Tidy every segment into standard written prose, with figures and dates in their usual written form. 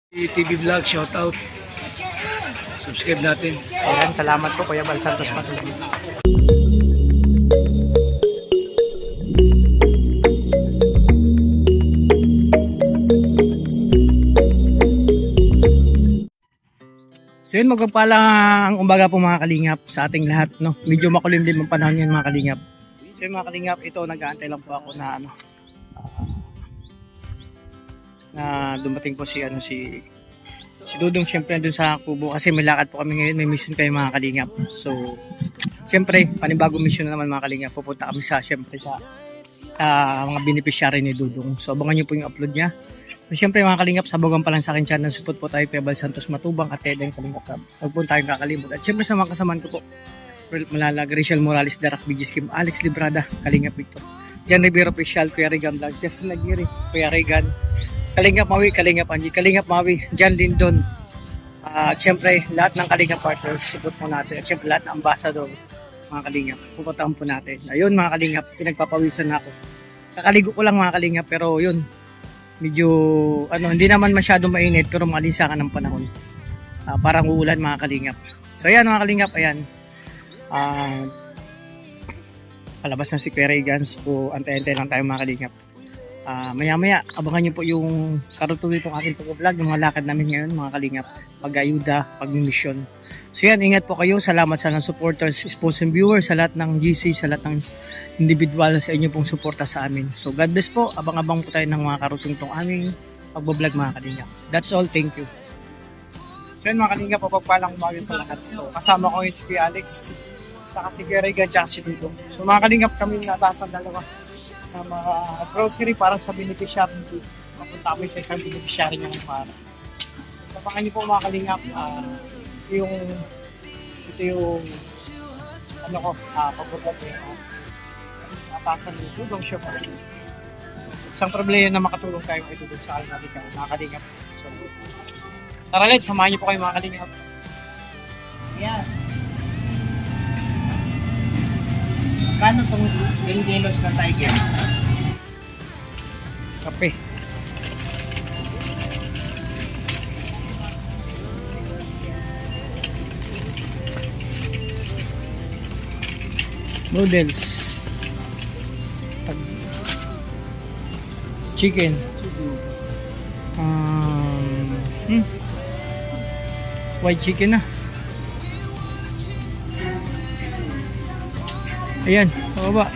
TV Vlog, shout out. Subscribe natin. Ayan, salamat po Kuya Bal Santos Matulog. So yun, magpapalang umaga po mga kalingap sa ating lahat, no? Medyo makulimlim ang panahon yun mga kalingap. So yun mga kalingap, ito nag-aantay lang po ako na na dumating po si Dudong, syempre doon sa kubo kasi may lakad po kami ngayon, may mission kayo mga kalingap. So syempre panibagong mission na naman mga kalingap, pupunta kami syempre sa mga beneficiary ni Dudong. So abangan nyo po yung upload niya. So syempre mga kalingap, sabagan pa lang sa akin channel, support po tayo kay Bal Santos Matubang at Tedeng Kalingap Club. Huwag po tayong kakalimot. At syempre sa mga kasamaan ko po, Malalag, Rachel Morales, Darak, BG's Kim, Alex Librada, Kalingap Victor, Jan Rivero Official, Kuya Regan Vlog, Justin Nagiri, Kuya Regan, Kalingap Mawi, Kalingap Angie, Kalingap Mawi, Jan Lindon. At syempre lahat ng Kalingap partners, support po natin. At syempre lahat ng ambassador, mga Kalingap, pupuntahan po natin. Ayun mga Kalingap, pinagpapawisan na ako. Kakaligo ko lang mga Kalingap, pero yun, medyo hindi naman masyado mainit pero malinsangan ng panahon. Parang uulan mga Kalingap. So ayan mga Kalingap, ayan. Palabas na si Kuya Regan. So antay-antay lang tayo mga Kalingap. Maya-maya abangan nyo po yung karugtong nitong aking pag-vlog, yung mga lakad namin ngayon mga Kalingap, pag-ayuda, pag-mission. So yan, ingat po kayo. Salamat sa mga supporters, sponsors and viewers, sa lahat ng GC, sa lahat ng individual sa inyo pong suporta sa amin. So God bless po. Abang-abang po tayo ng mga karugtong itong aming pag-vlog mga Kalingap. That's all. Thank you. So yan mga Kalingap, papagpalang umaga sa lahat. So kasama ko yung si Alex, saka si Kuya Regan, saka si Dudong. So mga Kalingap, kami natasan dalawa na mga grocery para sa beneficiary nito. Papunta kami sa isang beneficiary niya ng para. Tapangan niyo po mga Kalingap, ito yung pagbablog ko yung natasan ni Dudong siya pa. Isang problema na makatulong tayo kay Dudong sa akin natin mga Kalingap. So, tara let's, samahan niyo po kayo mga Kalingap. Yan. Kano itong 10 kilos na tiger? Kape. Noodles. Chicken. White chicken na. Ayan, pababa.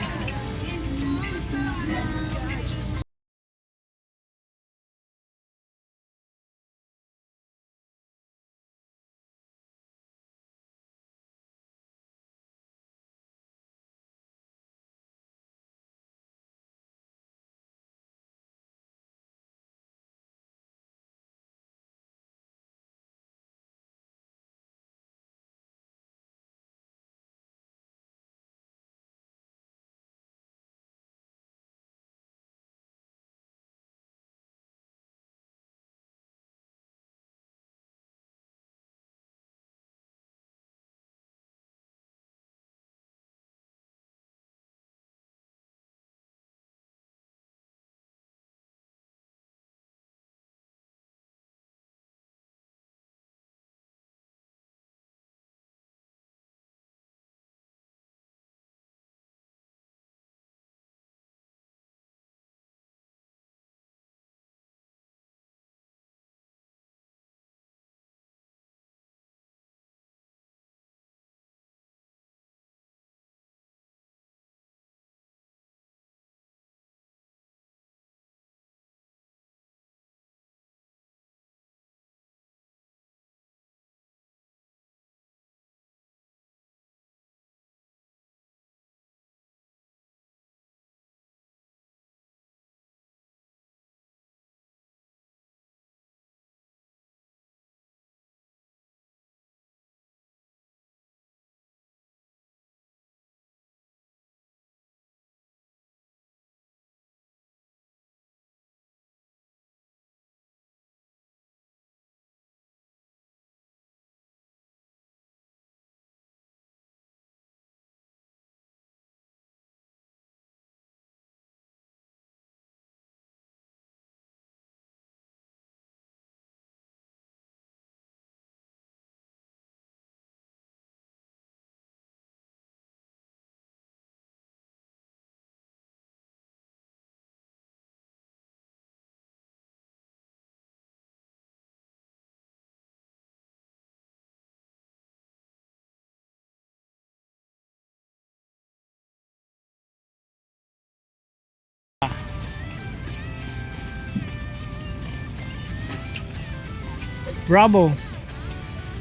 Bravo.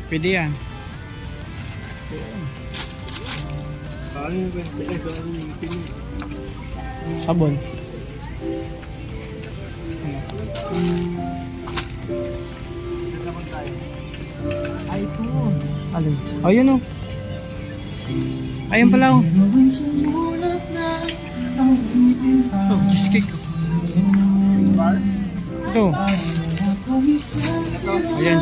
Pwede yan. Sabon. Ay, ito. Alin? Ayun o. Ayun pala o. Ito, cheesecake. Ito. Ayan.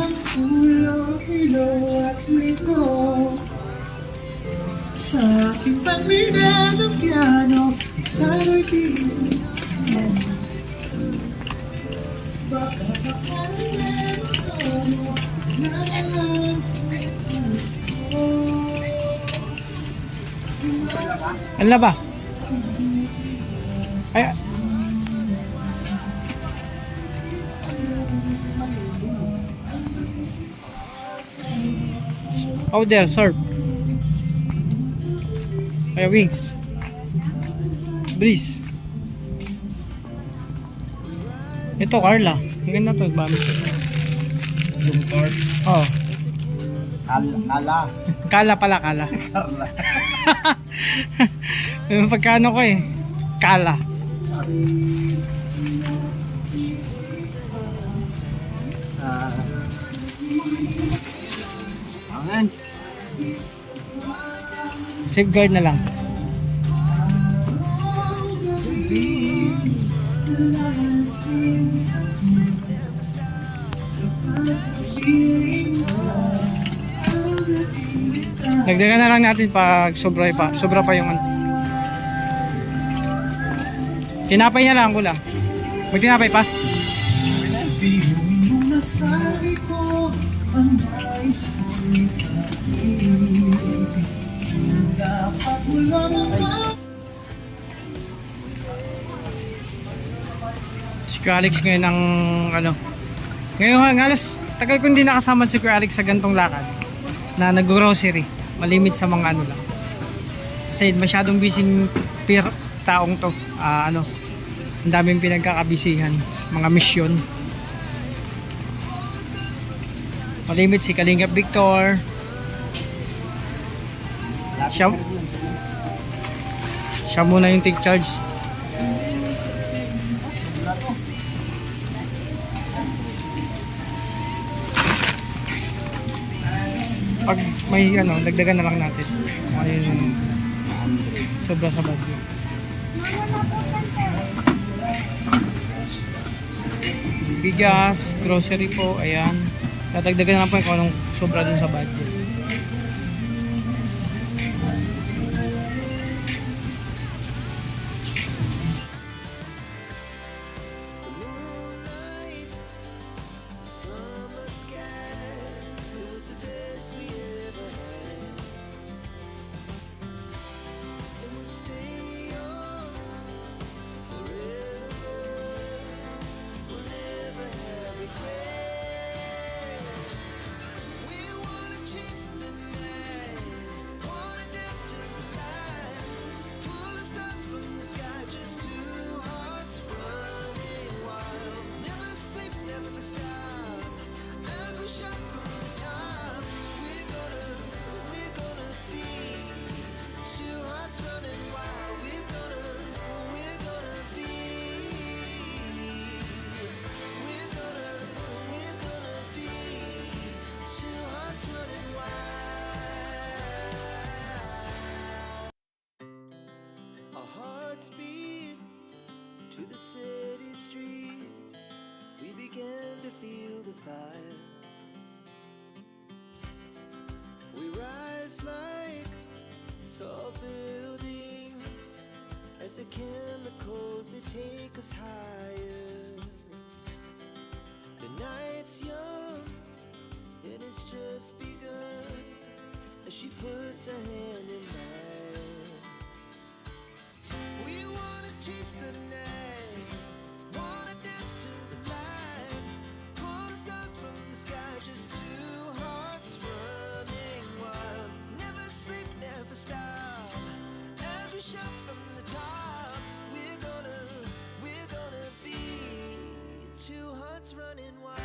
Sa aking pamilya ng piano, tayo'y pinag baka sakaling meron na Ano ba? Ay. Oh, there, serve. Ay, wings. Breeze. Ito, Carla. Ang ganda to, Bami. Oh. Kala. Kala pala, Kala. Carla. Yung pagkano ko eh. Kala. Amen. Safeguard na lang. Dagdagan na lang natin pag sobra pa. Sobra pa yung ano. Tinapay na lang ko lang. May tinapay pa? bihingin mong nasabi ko ang nais ko'y pag-ibig. Dapat mo lang ang Si Kuya Alex ngayon ang ano. Ngayon halos tagal ko hindi nakasama si Kuya Alex sa gantong lakad na nag-grocery. Malimit sa mga ano lang. Kasi masyadong busy taong to. Ano, ang daming pinagkakabisihan. Mga misyon. Malimit si Kalingap Victor. Siya muna yung take charge. Pag may ano, dagdagan na lang natin. Ayun, sobra sa budget. Bigas, grocery po, ayan. Dadagdagan na lang po kung anong sobra dun sa budget. Speed to the city streets, we began to feel the fire. We rise like tall buildings as the chemicals they take us higher. The night's young and it's just begun as she puts her hand in mine. We wanna chase the night, wanna dance to the light, pull the stars from the sky, just two hearts running wild. Never sleep, never stop, as we shout from the top. We're gonna be two hearts running wild.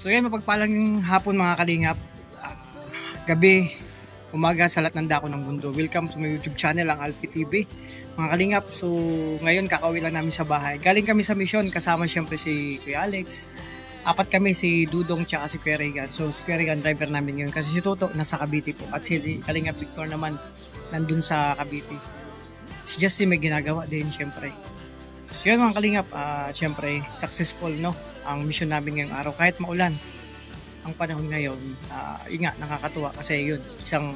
So yan, mapagpalang hapon mga kalingap. Gabi, umaga sa lahat ng dako ng mundo. Welcome to my YouTube channel, ang Alfie TV. Mga kalingap, so ngayon kakauwi lang namin sa bahay. Galing kami sa mission, kasama syempre si Kuya Alex. Apat kami, si Dudong tsaka si Kuya Regan. So si Kuya Regan driver namin ngayon kasi si Toto nasa Cavite po. At si Kalingap Victor naman nandun sa Cavite. Si Justin may ginagawa din syempre. So yun mga kalingap, syempre successful no ang mission namin ngayong araw kahit maulan ang panahon ngayon. Yun nga, nakakatuwa kasi yun isang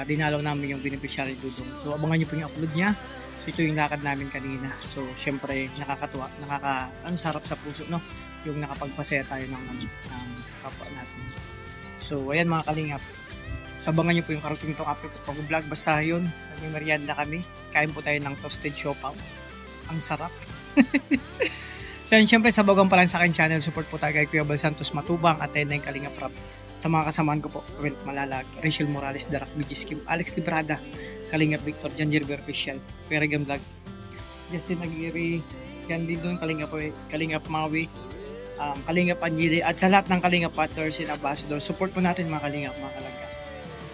dinalaw namin yung beneficiary Dudong. So abangan nyo po yung upload niya. So ito yung lakad namin kanina. So syempre nakakatuwa, ang sarap sa puso no yung nakapagpasaya tayo ng kapwa natin. So ayan mga kalingap, abangan nyo po yung karating itong upload at pag-vlog. Basta yun, may merienda kami. Kain po tayo ng toasted siopaw. Ang sarap. So yun, syempre sa bagang pa lang sa akin channel, support po tayo kay Kuya Bal Santos Matubang at Teneng Kalingap Rap. Sa mga kasamaan ko po, Rent Malalag, Rachel Morales, Darak BG Skim, Alex Librada, Kalingap Victor, Jan Gerber Official, Kuya Regan Vlog, Justin Aguirre, yan din doon, Kalingap Maui, Kalingap Anjili, at sa lahat ng Kalingap Partners and Ambassador, support po natin mga Kalingap, mga Kalangga.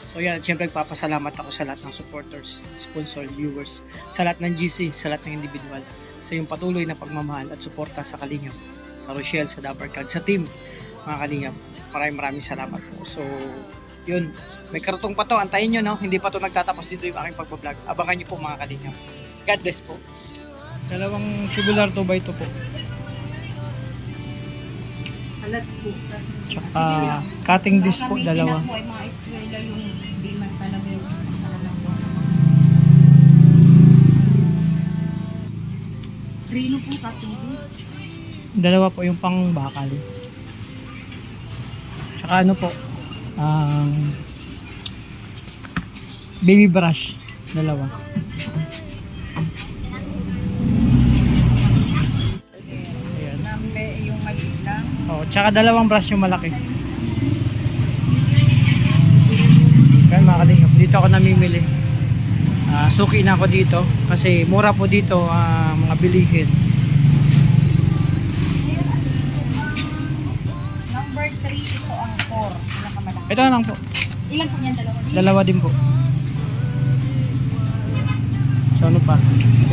So yan, syempre nagpapasalamat ako sa lahat ng supporters, sponsor, viewers, sa lahat ng GC, sa lahat ng individual, sa yung patuloy na pagmamahal at suporta sa Kalingap, sa Rochelle, sa Dabarkad, sa team, mga Kalingap. Maraming salamat po. So, yun, may karutong pa to, antayin nyo, no? Hindi pa to nagtatapos dito yung aking pagbablog. Abangan nyo po mga Kalingap. God bless po. Dalawang tubular 2x2 po. Alat po. Tsaka cutting disc po, dalawa. Kami ay mga eskwela yung di man talaga yung sa alam ko. Rino po cutting disc. Dalawa po yung pang bakal. Tsaka ano po, baby brush, dalawa. Ayan. Nambe yung maliit lang. Oh, tsaka dalawang brush yung malaki. Kaya mga kalingap, dito ako namimili. Suki na ako dito kasi mura po dito mga bilihin. Number 3 ito ang 4. Pinakamalaki. Ito na lang po. Ilan po yan? Dalawa? Dalawa din po. So ano pa?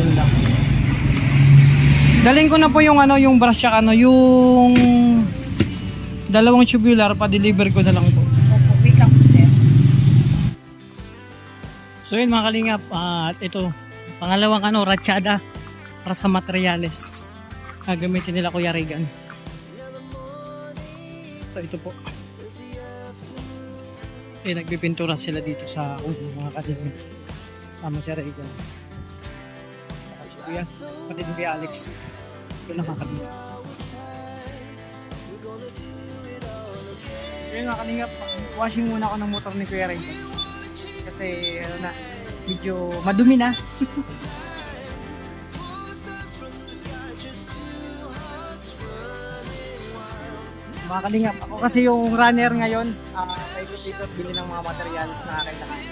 Yun lang. Daling ko na po yung yung brush tsaka yung dalawang tubular pa-deliver ko na lang po. Opo, wait lang po sir. So yun mga kalingap, at ito pangalawang ratsyada para sa materyales. Gagamitin nila Kuya Regan. So ito po. Nagpipintura sila dito sa mga kalingap. Sama si Regan. Saka si Kuya, pati ni Kuya Alex. Ito lang kakabila. Yun mga kalingap, washing muna ako ng motor ni Kuya Regan. Kasi medyo madumi na. Mga kalingap, ako kasi yung runner ngayon, paikot dito at bili ng mga materials na kailangan.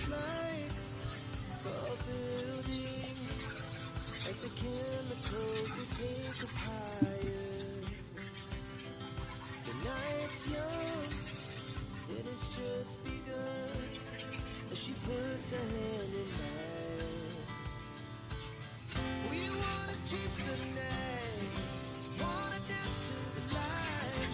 rise like tall buildings as the chemicals they take us higher. The night's young, it has just begun as she puts her hand in mine. We wanna chase the night, wanna dance to the light,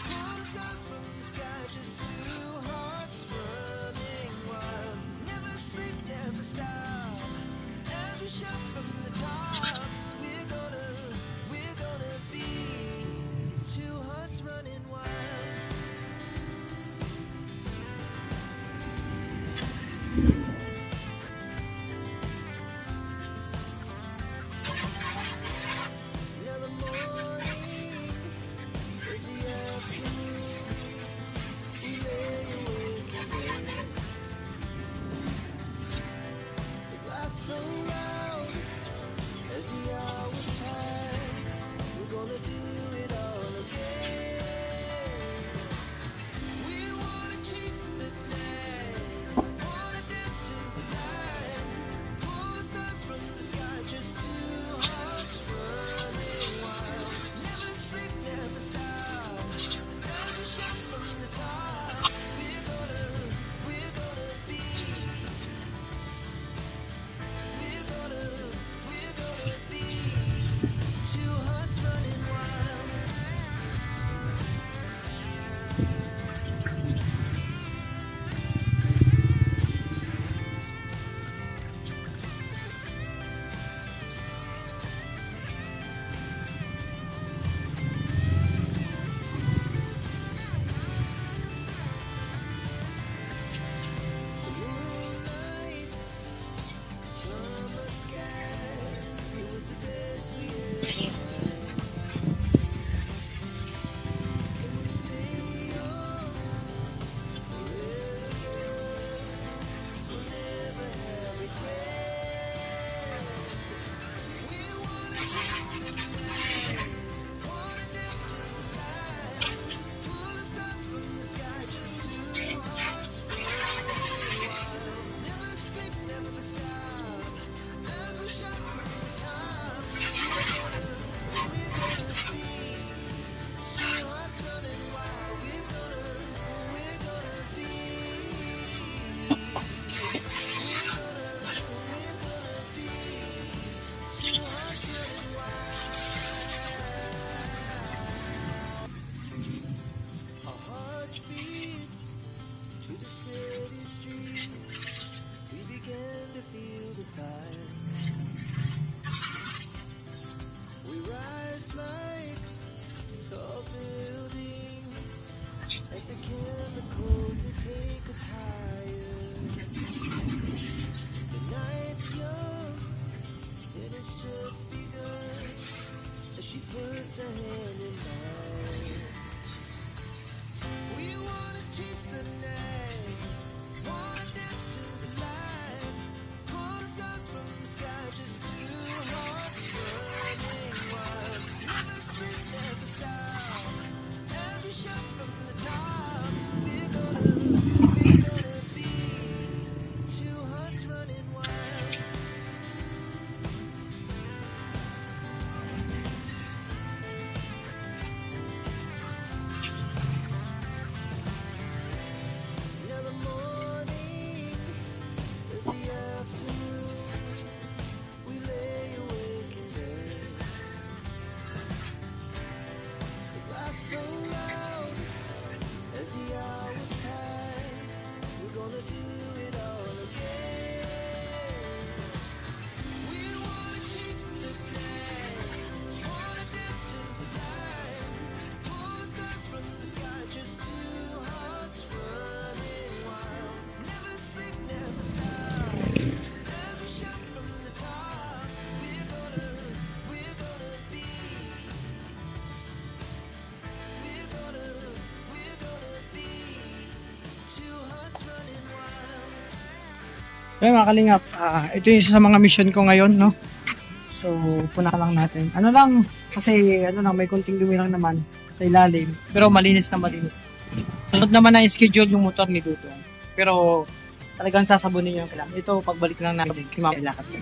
pull stars from the sky, just two hearts running wild. Never sleep, never stop, every shot from the top. We're gonna be two hearts running wild. Now the morning is the afternoon. We lay awake in bed. The glass so loud as the hours pass. We're gonna do it all again. We wanna chase the night, wanna dance to the light, pull stars from the sky, just two hearts running wild. Never sleep, never stop, every shot from the top. We're gonna be, we're gonna be two hearts running wild. Moonlights, summer sky, it was the best we ever had. And we'll stay on forever, we'll never have regret. We wanna chase the night, wanna dance to the light, pull the stars from the sky, just two hearts running wild. Never sleep, never stop, as we shot from the top. We're gonna be two hearts running wild. We're gonna be, we're gonna be two hearts running wild. Our hearts beat to the city streets. We began to feel the fire. We rise like tall buildings as the chemicals they take us higher. The night's young, it has just begun as she puts her hand in mine. We wanna chase the night, wanna dance to the light, pull stars from the sky, just two hearts running wild. Never sleep, never stop, every shot from the top. We're gonna be two hearts running wild. Now the morning is the afternoon. We lay awake in bed. The glass so loud as the hours pass. We're gonna do it all again. We wanna chase the night, wanna dance to the light, pull stars from the sky, just two hearts running wild. Never sleep, never stop, every shot from the top. We're gonna be, we're gonna be two hearts running wild. Kaya mga kalingap, ito yung isa sa mga mission ko ngayon, no? So, puna lang natin. Ano lang, kasi may konting dumi lang naman sa ilalim. Pero malinis na malinis. Sunod naman na schedule yung motor ni Dudong. Pero talagang sasabunin niyo yung kailangan. Ito, pagbalik lang namin, kimamilakad ko.